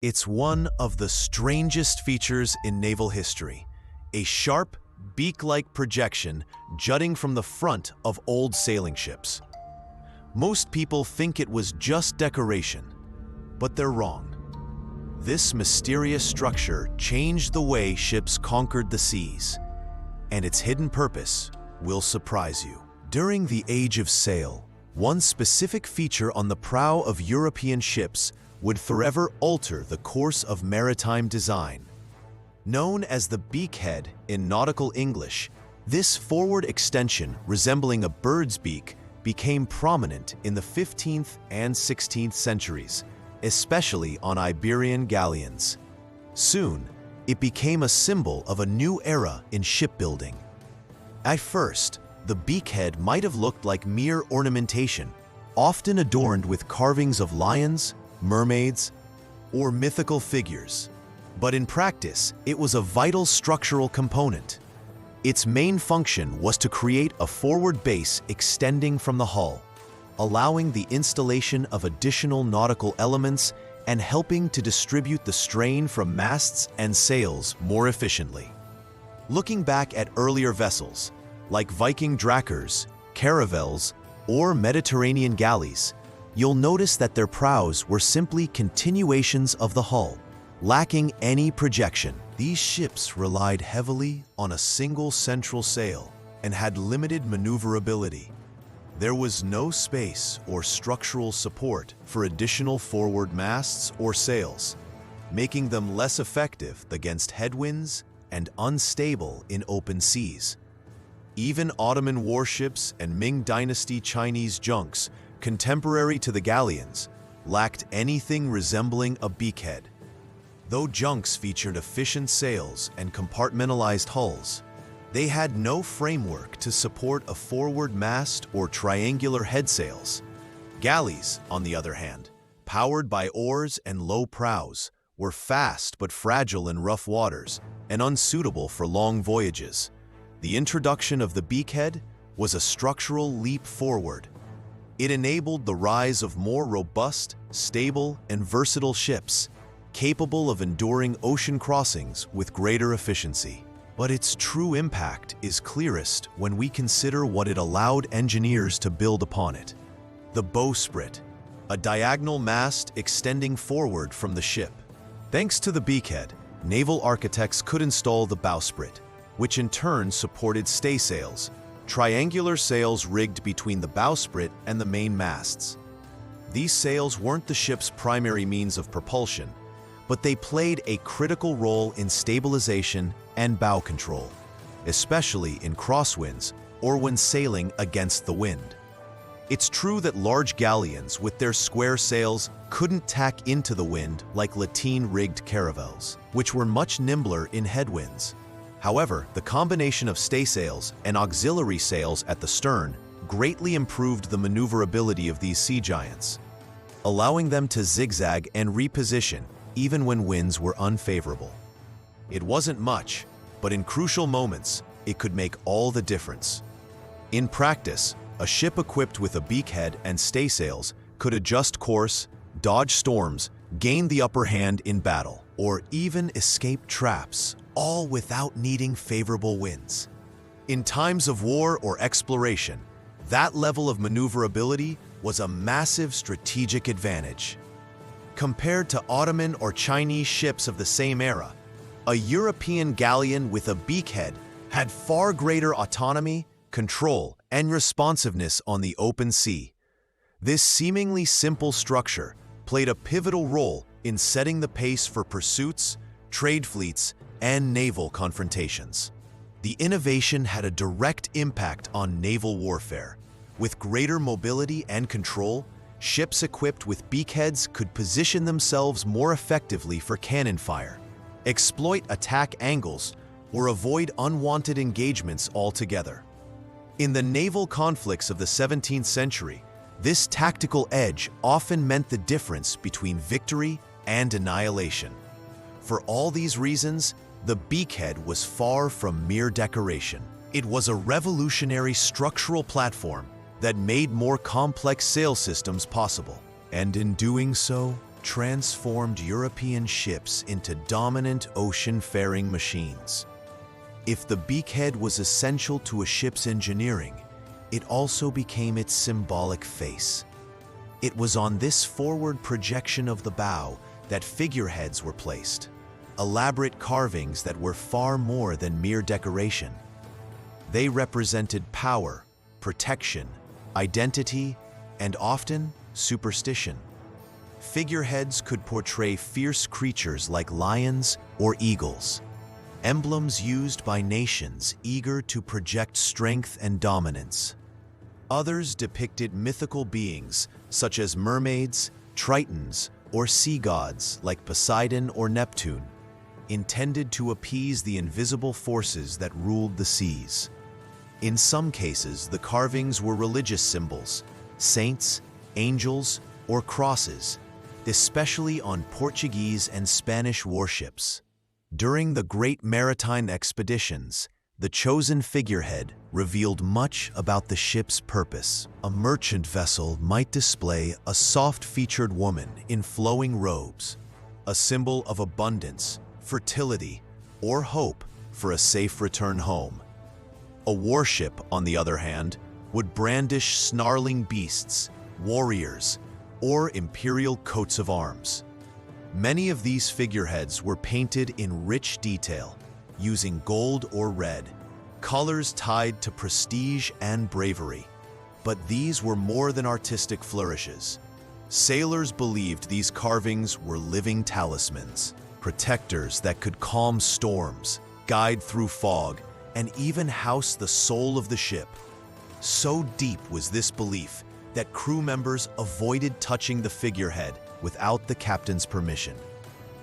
It's one of the strangest features in naval history, a sharp, beak-like projection jutting from the front of old sailing ships. Most people think it was just decoration, but they're wrong. This mysterious structure changed the way ships conquered the seas, and its hidden purpose will surprise you. During the Age of Sail, one specific feature on the prow of European ships would forever alter the course of maritime design. Known as the beakhead in nautical English, this forward extension resembling a bird's beak became prominent in the 15th and 16th centuries, especially on Iberian galleons. Soon, it became a symbol of a new era in shipbuilding. At first, the beakhead might have looked like mere ornamentation, often adorned with carvings of lions, mermaids, or mythical figures. But in practice, it was a vital structural component. Its main function was to create a forward base extending from the hull, allowing the installation of additional nautical elements and helping to distribute the strain from masts and sails more efficiently. Looking back at earlier vessels, like Viking drakers, caravels, or Mediterranean galleys, you'll notice that their prows were simply continuations of the hull, lacking any projection. These ships relied heavily on a single central sail and had limited maneuverability. There was no space or structural support for additional forward masts or sails, making them less effective against headwinds and unstable in open seas. Even Ottoman warships and Ming Dynasty Chinese junks, contemporary to the galleons, lacked anything resembling a beakhead. Though junks featured efficient sails and compartmentalized hulls, they had no framework to support a forward mast or triangular head sails. Galleys, on the other hand, powered by oars and low prows, were fast but fragile in rough waters and unsuitable for long voyages. The introduction of the beakhead was a structural leap forward. It enabled the rise of more robust, stable, and versatile ships, capable of enduring ocean crossings with greater efficiency. But its true impact is clearest when we consider what it allowed engineers to build upon it. The bowsprit, a diagonal mast extending forward from the ship. Thanks to the beakhead, naval architects could install the bowsprit, which in turn supported staysails, triangular sails rigged between the bowsprit and the main masts. These sails weren't the ship's primary means of propulsion, but they played a critical role in stabilization and bow control, especially in crosswinds or when sailing against the wind. It's true that large galleons with their square sails couldn't tack into the wind like lateen-rigged caravels, which were much nimbler in headwinds. However, the combination of staysails and auxiliary sails at the stern greatly improved the maneuverability of these sea giants, allowing them to zigzag and reposition even when winds were unfavorable. It wasn't much, but in crucial moments, it could make all the difference. In practice, a ship equipped with a beakhead and staysails could adjust course, dodge storms, gain the upper hand in battle, or even escape traps, all without needing favorable winds. In times of war or exploration, that level of maneuverability was a massive strategic advantage. Compared to Ottoman or Chinese ships of the same era, a European galleon with a beakhead had far greater autonomy, control, and responsiveness on the open sea. This seemingly simple structure played a pivotal role in setting the pace for pursuits, trade fleets, and naval confrontations. The innovation had a direct impact on naval warfare. With greater mobility and control, ships equipped with beakheads could position themselves more effectively for cannon fire, exploit attack angles, or avoid unwanted engagements altogether. In the naval conflicts of the 17th century, this tactical edge often meant the difference between victory and annihilation. For all these reasons, the beakhead was far from mere decoration. It was a revolutionary structural platform that made more complex sail systems possible. And in doing so, transformed European ships into dominant ocean-faring machines. If the beakhead was essential to a ship's engineering, it also became its symbolic face. It was on this forward projection of the bow that figureheads were placed, elaborate carvings that were far more than mere decoration. They represented power, protection, identity, and often superstition. Figureheads could portray fierce creatures like lions or eagles, emblems used by nations eager to project strength and dominance. Others depicted mythical beings such as mermaids, tritons, or sea gods like Poseidon or Neptune, intended to appease the invisible forces that ruled the seas. In some cases, the carvings were religious symbols, saints, angels, or crosses, especially on Portuguese and Spanish warships. During the Great Maritime expeditions, the chosen figurehead revealed much about the ship's purpose. A merchant vessel might display a soft-featured woman in flowing robes, a symbol of abundance, fertility, or hope for a safe return home. A warship, on the other hand, would brandish snarling beasts, warriors, or imperial coats of arms. Many of these figureheads were painted in rich detail, using gold or red, colors tied to prestige and bravery. But these were more than artistic flourishes. Sailors believed these carvings were living talismans, protectors that could calm storms, guide through fog, and even house the soul of the ship. So deep was this belief that crew members avoided touching the figurehead without the captain's permission.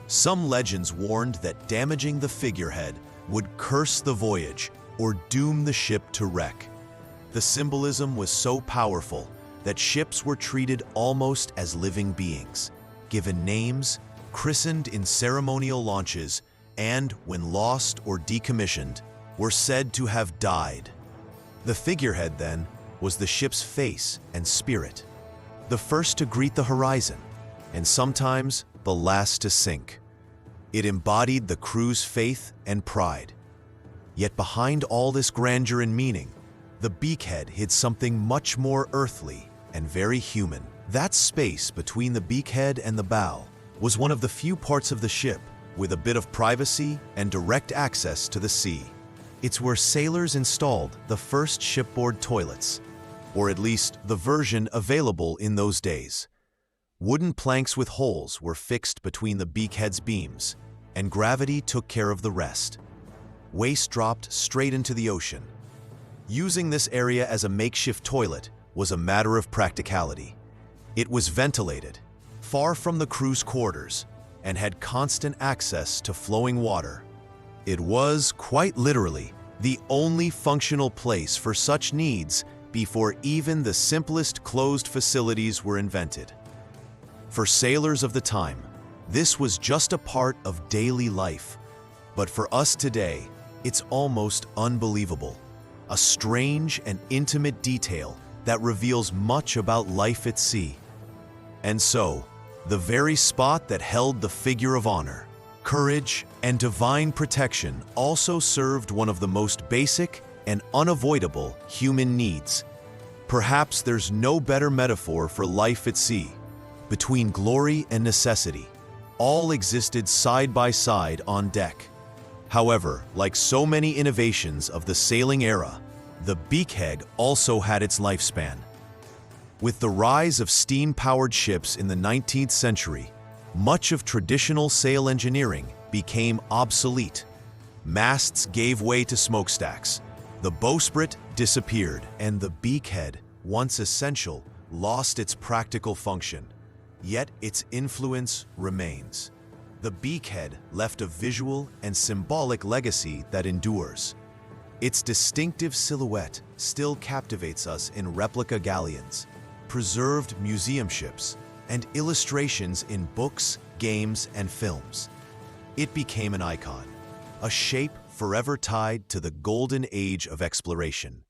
Some legends warned that damaging the figurehead would curse the voyage or doom the ship to wreck. The symbolism was so powerful that ships were treated almost as living beings, given names, christened in ceremonial launches, and, when lost or decommissioned, were said to have died. The figurehead, then, was the ship's face and spirit, the first to greet the horizon, and sometimes the last to sink. It embodied the crew's faith and pride. Yet behind all this grandeur and meaning, the beakhead hid something much more earthly and very human. That space between the beakhead and the bow was one of the few parts of the ship with a bit of privacy and direct access to the sea. It's where sailors installed the first shipboard toilets, or at least the version available in those days. Wooden planks with holes were fixed between the beakhead's beams, and gravity took care of the rest. Waste dropped straight into the ocean. Using this area as a makeshift toilet was a matter of practicality. It was ventilated, far from the crew's quarters, and had constant access to flowing water. It was, quite literally, the only functional place for such needs before even the simplest closed facilities were invented. For sailors of the time, this was just a part of daily life. But for us today, it's almost unbelievable. A strange and intimate detail that reveals much about life at sea. And so, the very spot that held the figure of honor, courage, and divine protection also served one of the most basic and unavoidable human needs. Perhaps there's no better metaphor for life at sea. Between glory and necessity, all existed side by side on deck. However, like so many innovations of the sailing era, the beakhead also had its lifespan. With the rise of steam-powered ships in the 19th century, much of traditional sail engineering became obsolete. Masts gave way to smokestacks, the bowsprit disappeared, and the beakhead, once essential, lost its practical function. Yet its influence remains. The beakhead left a visual and symbolic legacy that endures. Its distinctive silhouette still captivates us in replica galleons, preserved museum ships, and illustrations in books, games, and films. It became an icon, a shape forever tied to the golden age of exploration.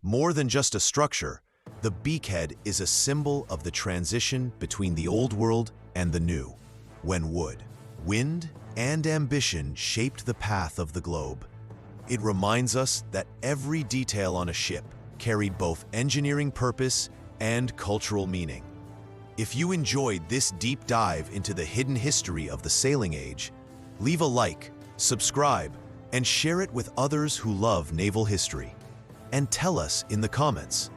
More than just a structure, the beakhead is a symbol of the transition between the old world and the new, when wood, wind, and ambition shaped the path of the globe. It reminds us that every detail on a ship carried both engineering purpose and cultural meaning. If you enjoyed this deep dive into the hidden history of the sailing age, leave a like, subscribe, and share it with others who love naval history. And tell us in the comments,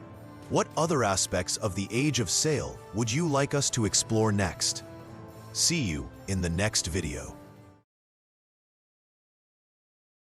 what other aspects of the Age of Sail would you like us to explore next? See you in the next video.